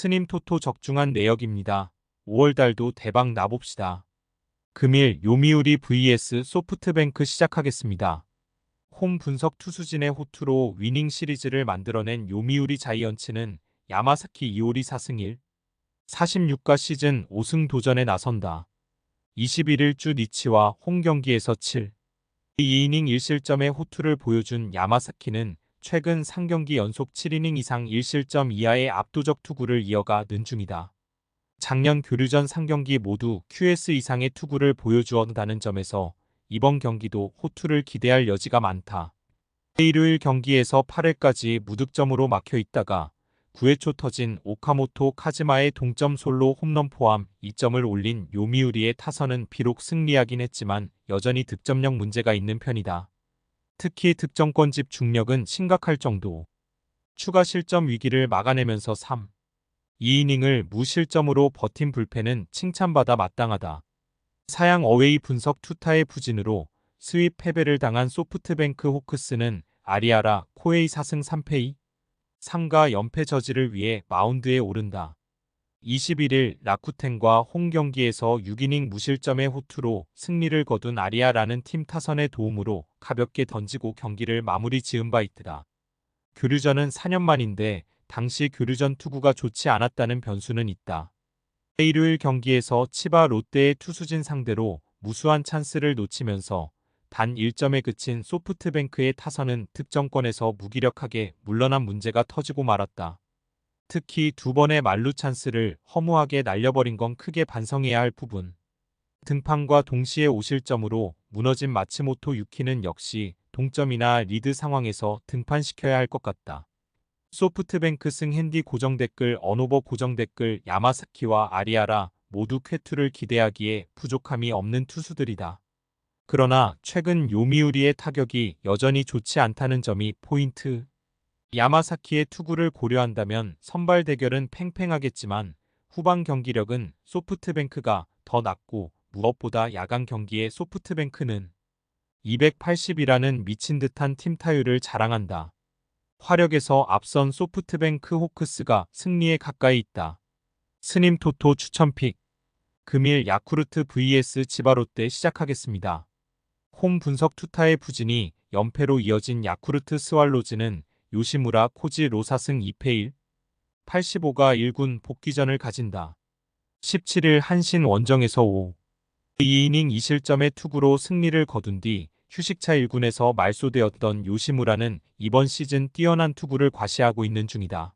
스님 토토 적중한 내역입니다. 5월달도 대박 나봅시다. 금일 요미우리 vs 소프트뱅크 시작하겠습니다. 홈 분석 투수진의 호투로 위닝 시리즈를 만들어낸 요미우리 자이언츠는 야마사키 이오리 4승 1, 46가 시즌 5승 도전에 나선다. 21일 주 니치와 홈 경기에서 7, 2이닝 1실점의 호투를 보여준 야마사키는 최근 3경기 연속 7이닝 이상 1실점 이하의 압도적 투구를 이어가는 중이다. 작년 교류전 3경기 모두 QS 이상의 투구를 보여주었다는 점에서 이번 경기도 호투를 기대할 여지가 많다. 일요일 경기에서 8회까지 무득점으로 막혀 있다가 9회 초 터진 오카모토 카즈마의 동점 솔로 홈런 포함 2점을 올린 요미우리의 타선은 비록 승리하긴 했지만 여전히 득점력 문제가 있는 편이다. 특히 득점권 집중력은 심각할 정도. 추가 실점 위기를 막아내면서 3, 2이닝을 무실점으로 버틴 불펜은 칭찬받아 마땅하다. 사양 어웨이 분석 투타의 부진으로 스윕 패배를 당한 소프트뱅크 호크스는 아리아라 코에이 4승 3패 3가 연패 저지를 위해 마운드에 오른다. 21일 라쿠텐과 홈 경기에서 6이닝 무실점의 호투로 승리를 거둔 아리아라는 팀 타선의 도움으로 가볍게 던지고 경기를 마무리 지은 바 있더라. 교류전은 4년 만인데 당시 교류전 투구가 좋지 않았다는 변수는 있다. 일요일 경기에서 치바 롯데의 투수진 상대로 무수한 찬스를 놓치면서 단 1점에 그친 소프트뱅크의 타선은 득점권에서 무기력하게 물러난 문제가 터지고 말았다. 특히 두 번의 만루 찬스를 허무하게 날려버린 건 크게 반성해야 할 부분. 등판과 동시에 5실점으로 무너진 마츠모토 유키는 역시 동점이나 리드 상황에서 등판시켜야 할 것 같다. 소프트뱅크 승 핸디 고정 댓글 언오버 고정 댓글 야마사키와 아리아라 모두 쾌투를 기대하기에 부족함이 없는 투수들이다. 그러나 최근 요미우리의 타격이 여전히 좋지 않다는 점이 포인트. 야마사키의 투구를 고려한다면 선발 대결은 팽팽하겠지만 후반 경기력은 소프트뱅크가 더 낮고 무엇보다 야간 경기에 소프트뱅크는 280이라는 미친 듯한 팀 타율을 자랑한다. 화력에서 앞선 소프트뱅크 호크스가 승리에 가까이 있다. 스님 토토 추천픽. 금일 야쿠르트 vs 지바롯데 시작하겠습니다. 홈 분석 투타의 부진이 연패로 이어진 야쿠르트 스왈로즈는 요시무라 코지 로사승 2패 1, 85가 1군 복귀전을 가진다. 17일 한신 원정에서 5, 2이닝 2실점의 투구로 승리를 거둔 뒤 휴식차 1군에서 말소되었던 요시무라는 이번 시즌 뛰어난 투구를 과시하고 있는 중이다.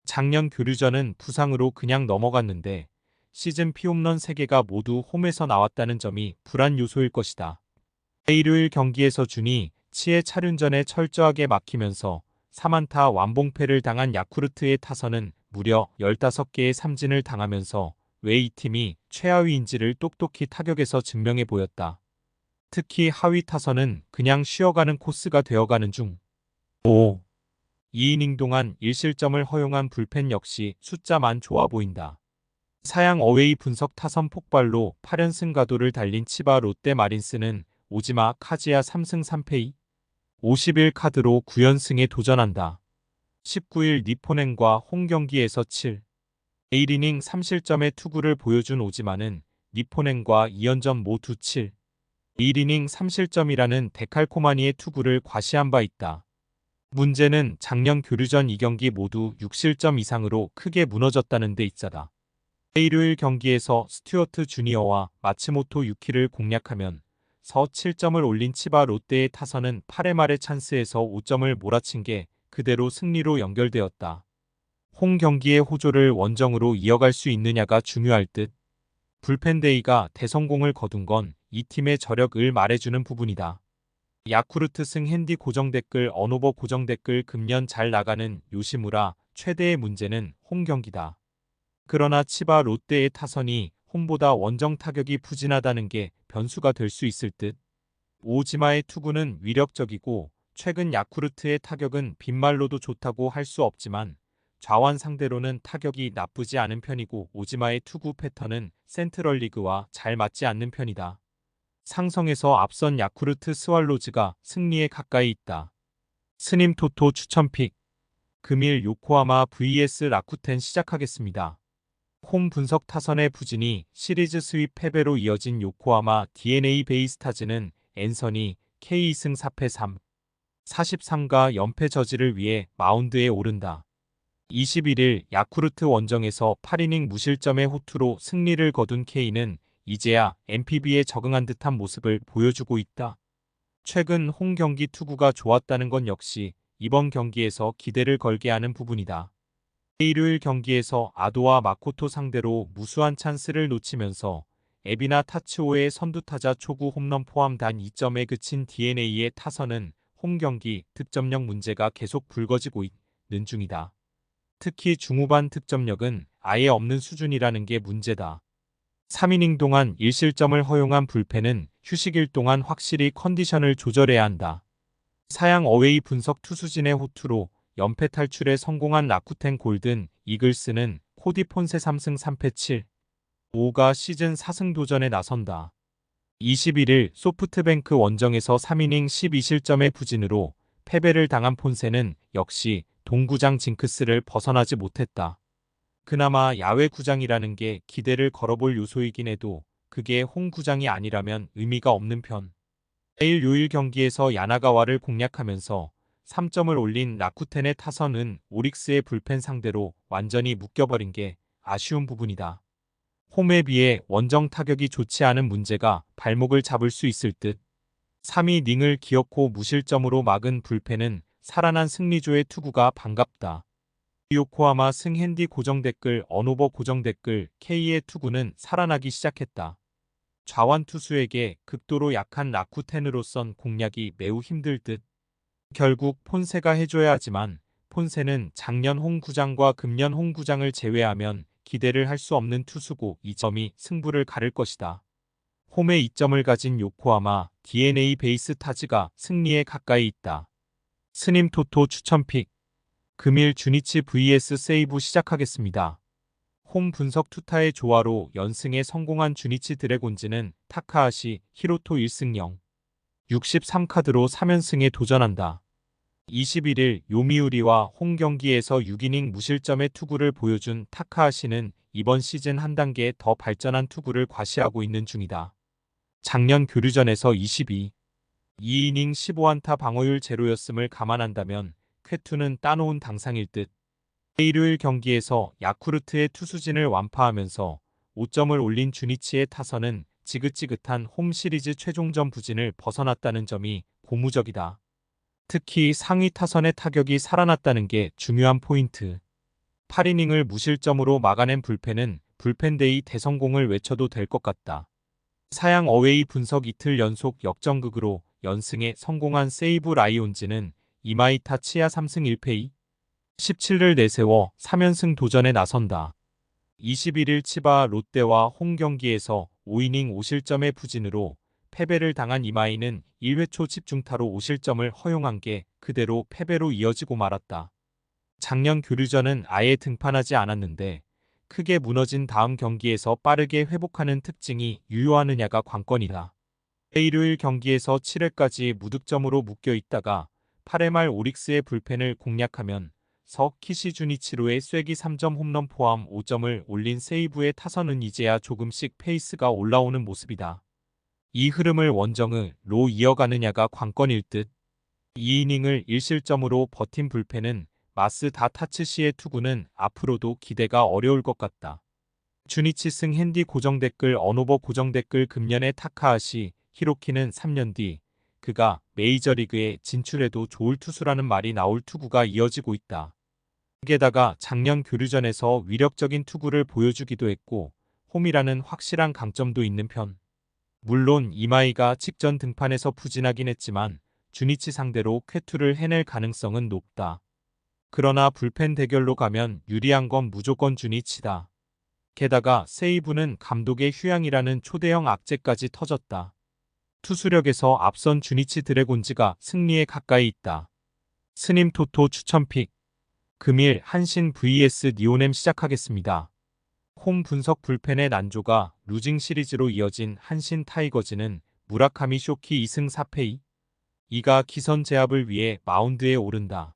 작년 교류전은 부상으로 그냥 넘어갔는데 시즌 피홈런 3개가 모두 홈에서 나왔다는 점이 불안 요소일 것이다. 일요일 경기에서 준이 치의 차륜전에 철저하게 막히면서 3안타 완봉패를 당한 야쿠르트의 타선은 무려 15개의 삼진을 당하면서 왜 이 팀이 최하위인지를 똑똑히 타격에서 증명해 보였다. 특히 하위 타선은 그냥 쉬어가는 코스가 되어가는 중. 5. 2이닝 동안 1실점을 허용한 불펜 역시 숫자만 좋아 보인다. 사양 어웨이 분석 타선 폭발로 8연승 가도를 달린 치바 롯데 마린스는 오지마 카지야 3승 3패 2, 50일 카드로 9연승에 도전한다. 19일 니포넨과 홈 경기에서 7, 1이닝 3실점의 투구를 보여준 오지마는 니포넨과 2연전 모두 7, 1이닝 3실점이라는 데칼코마니의 투구를 과시한 바 있다. 문제는 작년 교류전 2경기 모두 6실점 이상으로 크게 무너졌다는 데 있자다. 일요일 경기에서 스튜어트 주니어와 마츠모토 유키를 공략하면 서 7점을 올린 치바 롯데의 타선은 8회 말의 찬스에서 5점을 몰아친 게 그대로 승리로 연결되었다. 홈 경기의 호조를 원정으로 이어갈 수 있느냐가 중요할 듯. 불펜데이가 대성공을 거둔 건 이 팀의 저력을 말해주는 부분이다. 야쿠르트 승 핸디 고정 댓글 언오버 고정 댓글 금년 잘 나가는 요시무라 최대의 문제는 홈 경기다. 그러나 치바 롯데의 타선이 홈보다 원정 타격이 부진하다는 게 변수가 될 수 있을 듯. 오지마의 투구는 위력적이고 최근 야쿠르트의 타격은 빈말로도 좋다고 할 수 없지만 좌완 상대로는 타격이 나쁘지 않은 편이고 오지마의 투구 패턴은 센트럴리그와 잘 맞지 않는 편이다. 상성에서 앞선 야쿠르트 스왈로즈가 승리에 가까이 있다. 스님 토토 추천픽. 금일 요코하마 vs 라쿠텐 시작하겠습니다. 홈 분석 타선의 부진이 시리즈 스윕 패배로 이어진 요코하마 DNA 베이스타즈는 앤서니 K 2승 4패 3, 43가 연패 저지를 위해 마운드에 오른다. 21일 야쿠르트 원정에서 8이닝 무실점의 호투로 승리를 거둔 K는 이제야 NPB에 적응한 듯한 모습을 보여주고 있다. 최근 홈 경기 투구가 좋았다는 건 역시 이번 경기에서 기대를 걸게 하는 부분이다. 일요일 경기에서 아도와 마코토 상대로 무수한 찬스를 놓치면서 에비나 타츠오의 선두타자 초구 홈런 포함 단 2점에 그친 DNA의 타선은 홈 경기 득점력 문제가 계속 불거지고 있는 중이다. 특히 중후반 득점력은 아예 없는 수준이라는 게 문제다. 3이닝 동안 1실점을 허용한 불펜은 휴식일 동안 확실히 컨디션을 조절해야 한다. 사양 어웨이 분석 투수진의 호투로 연패 탈출에 성공한 라쿠텐 골든 이글스는 코디 폰세 3승 3패 7, 5가 시즌 4승 도전에 나선다. 21일 소프트뱅크 원정에서 3이닝 12실점의 부진으로 패배를 당한 폰세는 역시 동구장 징크스를 벗어나지 못했다. 그나마 야외 구장이라는 게 기대를 걸어볼 요소이긴 해도 그게 홈 구장이 아니라면 의미가 없는 편. 내일 요일 경기에서 야나가와를 공략하면서 3점을 올린 라쿠텐의 타선은 오릭스의 불펜 상대로 완전히 묶여버린 게 아쉬운 부분이다. 홈에 비해 원정 타격이 좋지 않은 문제가 발목을 잡을 수 있을 듯. 3이닝을 기어코 무실점으로 막은 불펜은 살아난 승리조의 투구가 반갑다. 요코하마 승핸디 고정 댓글 언오버 고정 댓글 K의 투구는 살아나기 시작했다. 좌완 투수에게 극도로 약한 라쿠텐으로선 공략이 매우 힘들 듯. 결국 폰세가 해줘야 하지만 폰세는 작년 홈구장과 금년 홈구장을 제외하면 기대를 할 수 없는 투수고 이 점이 승부를 가를 것이다. 홈에 2점을 가진 요코하마 DNA 베이스타즈가 승리에 가까이 있다. 스님 토토 추천픽 금일 주니치 vs 세이부 시작하겠습니다. 홈 분석 투타의 조화로 연승에 성공한 주니치 드래곤즈는 타카하시 히로토 1승 0, 63카드로 3연승에 도전한다. 21일 요미우리와 홈 경기에서 6이닝 무실점의 투구를 보여준 타카하시는 이번 시즌 한 단계 더 발전한 투구를 과시하고 있는 중이다. 작년 교류전에서 2이닝 15안타 방어율 제로였음을 감안한다면 쾌투는 따놓은 당상일 듯. 일요일 경기에서 야쿠르트의 투수진을 완파하면서 5점을 올린 주니치의 타선은 지긋지긋한 홈 시리즈 최종전 부진을 벗어났다는 점이 고무적이다. 특히 상위 타선의 타격이 살아났다는 게 중요한 포인트. 8이닝을 무실점으로 막아낸 불펜은 불펜데이 대성공을 외쳐도 될 것 같다. 사양 어웨이 분석 이틀 연속 역전극으로 연승에 성공한 세이브 라이온즈는 이마이타 치야 3승 1패 17를 내세워 3연승 도전에 나선다. 21일 치바 롯데와 홈 경기에서 5이닝 5실점의 부진으로 패배를 당한 이마이는 1회 초 집중타로 5실점을 허용한 게 그대로 패배로 이어지고 말았다. 작년 교류전은 아예 등판하지 않았는데 크게 무너진 다음 경기에서 빠르게 회복하는 특징이 유효하느냐가 관건이다. 일요일 경기에서 7회까지 무득점으로 묶여 있다가 8회 말 오릭스의 불펜을 공략하면 키시 주니치로의 쐐기 3점 홈런 포함 5점을 올린 세이브의 타선은 이제야 조금씩 페이스가 올라오는 모습이다. 이 흐름을 원정으로 이어가느냐가 관건일 듯. 2이닝을 1실점으로 버틴 불펜은 마스 다 타츠시의 투구는 앞으로도 기대가 어려울 것 같다. 주니치 승 핸디 고정 댓글 언오버 고정 댓글 금년의 타카하시 히로키는 3년 뒤 그가 메이저리그에 진출해도 좋을 투수라는 말이 나올 투구가 이어지고 있다. 게다가 작년 교류전에서 위력적인 투구를 보여주기도 했고 홈이라는 확실한 강점도 있는 편. 물론 이마이가 직전 등판에서 부진하긴 했지만 주니치 상대로 쾌투를 해낼 가능성은 높다. 그러나 불펜 대결로 가면 유리한 건 무조건 주니치다. 게다가 세이브는 감독의 휴양이라는 초대형 악재까지 터졌다. 투수력에서 앞선 주니치 드래곤즈가 승리에 가까이 있다. 스님 토토 추천픽 금일 한신 vs 니오넴 시작하겠습니다. 홈 분석 불펜의 난조가 루징 시리즈로 이어진 한신 타이거즈는 무라카미 쇼키 2승 4패 2가 기선 제압을 위해 마운드에 오른다.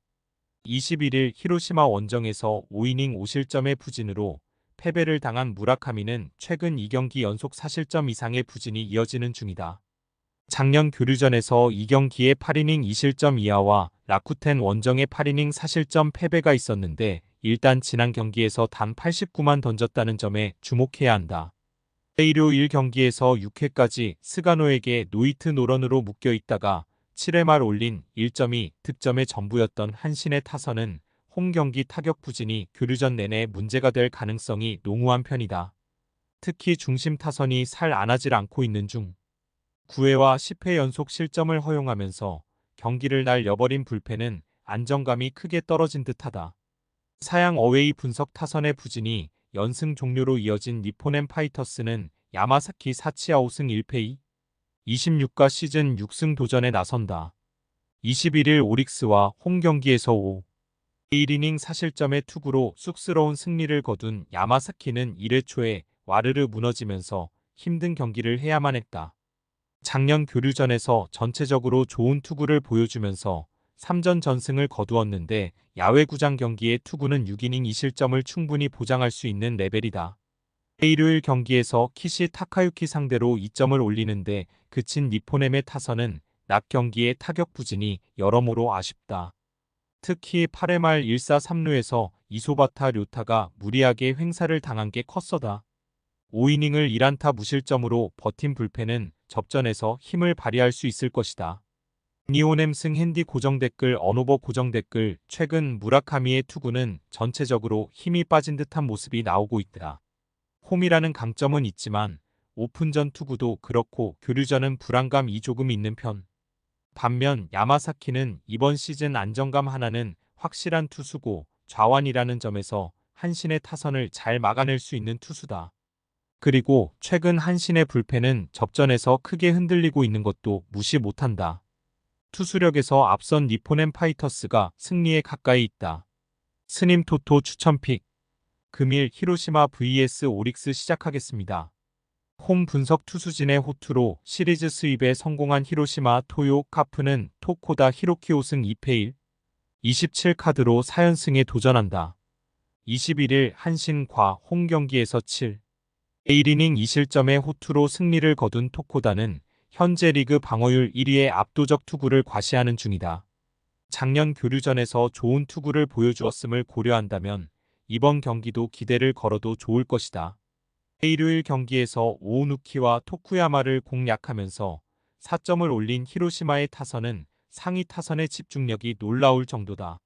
21일 히로시마 원정에서 5이닝 5실점의 부진으로 패배를 당한 무라카미는 최근 2경기 연속 4실점 이상의 부진이 이어지는 중이다. 작년 교류전에서 2경기에 8이닝 2실점 이하와 라쿠텐 원정의 8이닝 4실점 패배가 있었는데 일단 지난 경기에서 단 89만 던졌다는 점에 주목해야 한다. 일요일 경기에서 6회까지 스가노에게 노히트 노런으로 묶여 있다가 7회 말 올린 1점이 득점의 전부였던 한신의 타선은 홈 경기 타격 부진이 교류전 내내 문제가 될 가능성이 농후한 편이다. 특히 중심 타선이 살 안하질 않고 있는 중 9회와 10회 연속 실점을 허용하면서 경기를 날려버린 불펜은 안정감이 크게 떨어진 듯하다. 사양 어웨이 분석 타선의 부진이 연승 종료로 이어진 니포넨 파이터스는 야마사키 사치야 5승 1패 26가 시즌 6승 도전에 나선다. 21일 오릭스와 홈 경기에서 1이닝 4실점의 투구로 쑥스러운 승리를 거둔 야마사키는 1회 초에 와르르 무너지면서 힘든 경기를 해야만 했다. 작년 교류전에서 전체적으로 좋은 투구를 보여주면서 3전 전승을 거두었는데 야외구장 경기의 투구는 6이닝 2실점을 충분히 보장할 수 있는 레벨이다. 일요일 경기에서 키시 타카유키 상대로 2점을 올리는데 그친 니포넴의 타선은 낮 경기의 타격 부진이 여러모로 아쉽다. 특히 8회 말 1사 3루에서 이소바타 료타가 무리하게 횡사를 당한 게 컸어다. 5이닝을 1안타 무실점으로 버틴 불펜은 접전에서 힘을 발휘할 수 있을 것이다. 니오넴승 핸디 고정 댓글 언오버 고정 댓글 최근 무라카미의 투구는 전체적으로 힘이 빠진 듯한 모습이 나오고 있다. 홈이라는 강점은 있지만 오픈전 투구도 그렇고 교류전은 불안감이 조금 있는 편. 반면 야마사키는 이번 시즌 안정감 하나는 확실한 투수고 좌완이라는 점에서 한신의 타선을 잘 막아낼 수 있는 투수다. 그리고 최근 한신의 불펜은 접전에서 크게 흔들리고 있는 것도 무시 못한다. 투수력에서 앞선 니포넨 파이터스가 승리에 가까이 있다. 스님 토토 추천픽. 금일 히로시마 vs 오릭스 시작하겠습니다. 홈 분석 투수진의 호투로 시리즈 수입에 성공한 히로시마 토요 카프는 토코다 히로키 5승 2패 27카드로 4연승에 도전한다. 21일 한신과 홈 경기에서 1이닝 2실점의 호투로 승리를 거둔 토코다는 현재 리그 방어율 1위의 압도적 투구를 과시하는 중이다. 작년 교류전에서 좋은 투구를 보여주었음을 고려한다면 이번 경기도 기대를 걸어도 좋을 것이다. 일요일 경기에서 오우누키와 토쿠야마를 공략하면서 4점을 올린 히로시마의 타선은 상위 타선의 집중력이 놀라울 정도다.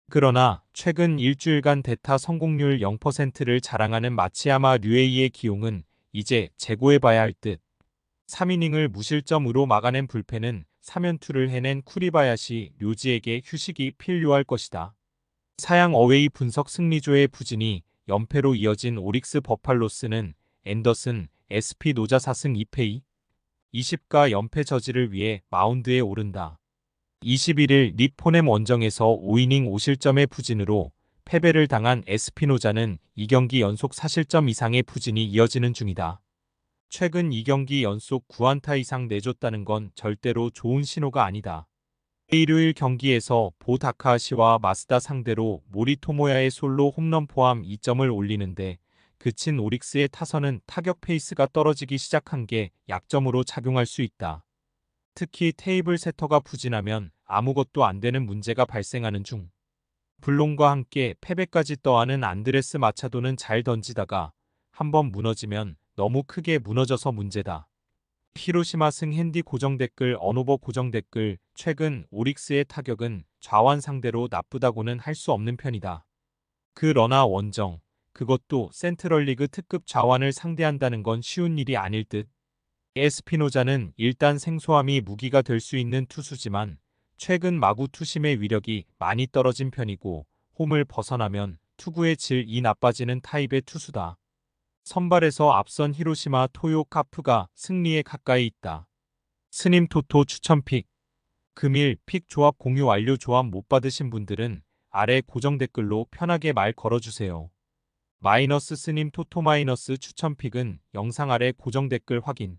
그러나 최근 일주일간 대타 성공률 0%를 자랑하는 마치야마 류에이의 기용은 이제 재고해봐야 할 듯. 3이닝을 무실점으로 막아낸 불펜은 3연투를 해낸 쿠리바야시 료지에게 휴식이 필요할 것이다. 사양 어웨이 분석 승리조의 부진이 연패로 이어진 오릭스 버팔로스는 앤더슨, SP 노자 4승 2패 20가 연패 저지를 위해 마운드에 오른다. 21일 니포넴 원정에서 5이닝 5실점의 부진으로 패배를 당한 에스피노자는 2경기 연속 4실점 이상의 부진이 이어지는 중이다. 최근 2경기 연속 9안타 이상 내줬다는 건 절대로 좋은 신호가 아니다. 일요일 경기에서 보 다카하시와 마스다 상대로 모리토모야의 솔로 홈런 포함 2점을 올리는데 그친 오릭스의 타선은 타격 페이스가 떨어지기 시작한 게 약점으로 작용할 수 있다. 특히 테이블 세터가 부진하면 아무것도 안 되는 문제가 발생하는 중. 블론과 함께 패배까지 떠안은 안드레스 마차도는 잘 던지다가 한번 무너지면 너무 크게 무너져서 문제다. 히로시마승 핸디 고정 댓글 언오버 고정 댓글 최근 오릭스의 타격은 좌완 상대로 나쁘다고는 할 수 없는 편이다. 그러나 원정, 그것도 센트럴리그 특급 좌완을 상대한다는 건 쉬운 일이 아닐 듯. 에스피노자는 일단 생소함이 무기가 될 수 있는 투수지만 최근 마구 투심의 위력이 많이 떨어진 편이고 홈을 벗어나면 투구의 질이 나빠지는 타입의 투수다. 선발에서 앞선 히로시마 토요 카프가 승리에 가까이 있다. 스님 토토 추천픽. 금일 픽 조합 공유 완료. 조합 못 받으신 분들은 아래 고정 댓글로 편하게 말 걸어주세요. 마이너스 스님 토토 마이너스 추천픽은 영상 아래 고정 댓글 확인.